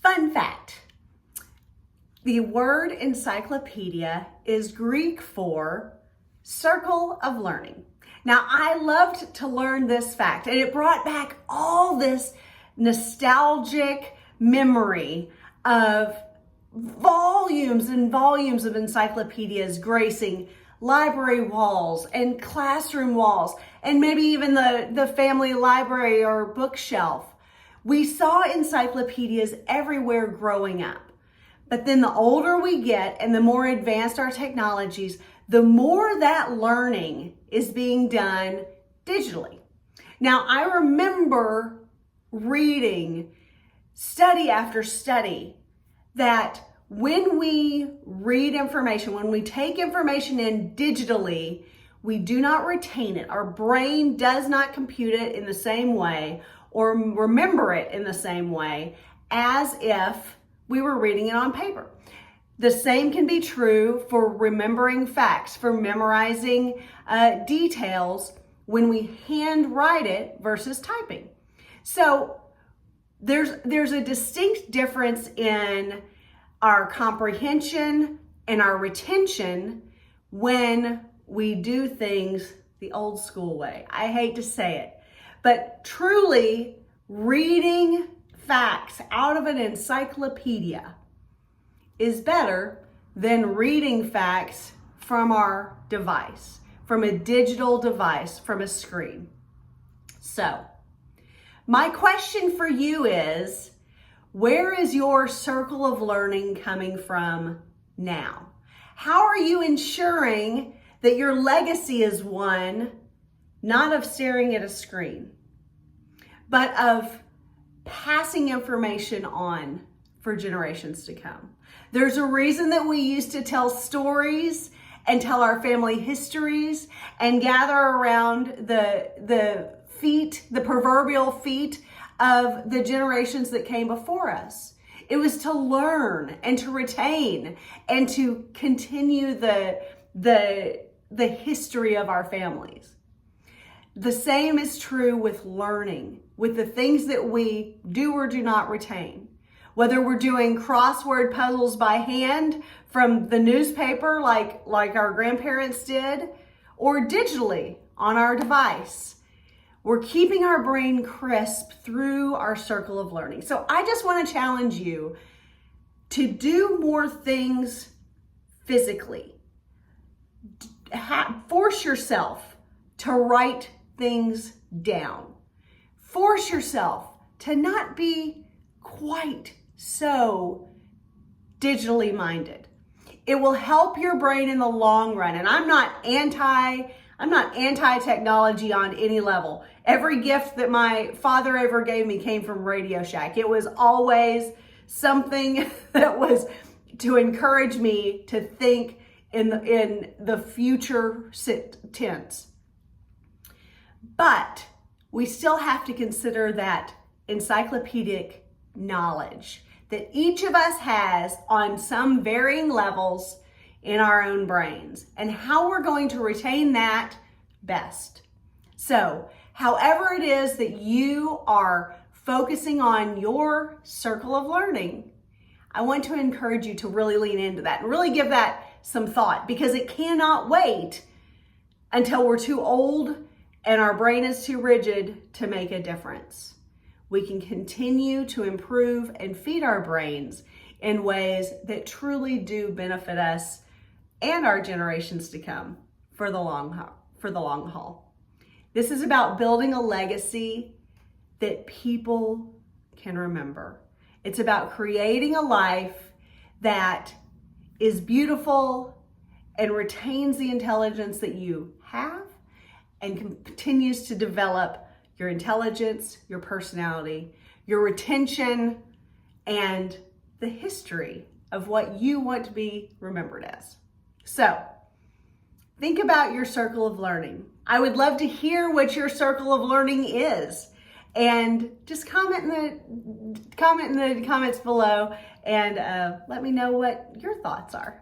Fun fact, the word encyclopedia is Greek for circle of learning. Now, I loved to learn this fact, and it brought back all this nostalgic memory of volumes and volumes of encyclopedias gracing library walls and classroom walls, and maybe even the family library or bookshelf. We saw encyclopedias everywhere growing up. But then the older we get and the more advanced our technologies, the more that learning is being done digitally. Now, I remember reading study after study that when we read information, when we take information in digitally, we do not retain it. Our brain does not compute it in the same way or remember it in the same way as if we were reading it on paper. The same can be true for remembering facts, for memorizing details when we handwrite it versus typing. So there's a distinct difference in our comprehension and our retention when we do things the old school way. I hate to say it, but truly reading facts out of an encyclopedia is better than reading facts from our device, from a digital device, from a screen. So, my question for you is, where is your circle of learning coming from now? How are you ensuring that your legacy is one not of staring at a screen, but of passing information on for generations to come? There's a reason that we used to tell stories and tell our family histories and gather around the proverbial feet of the generations that came before us. It was to learn and to retain and to continue the history of our families. The same is true with learning, with the things that we do or do not retain. Whether we're doing crossword puzzles by hand from the newspaper like our grandparents did, or digitally on our device, we're keeping our brain crisp through our circle of learning. So I just want to challenge you to do more things physically. Force yourself to write things down. Force yourself to not be quite so digitally minded. It will help your brain in the long run. And I'm not anti-technology on any level. Every gift that my father ever gave me came from Radio Shack. It was always something that was to encourage me to think in the future tense. But we still have to consider that encyclopedic knowledge that each of us has on some varying levels in our own brains, and how we're going to retain that best. So, however it is that you are focusing on your circle of learning, I want to encourage you to really lean into that and really give that some thought, because it cannot wait until we're too old and our brain is too rigid to make a difference. We can continue to improve and feed our brains in ways that truly do benefit us and our generations to come for the long haul. This is about building a legacy that people can remember. It's about creating a life that is beautiful and retains the intelligence that you have and continues to develop your intelligence, your personality, your retention, and the history of what you want to be remembered as. So, think about your circle of learning. I would love to hear what your circle of learning is. And just comment in the comments below and let me know what your thoughts are.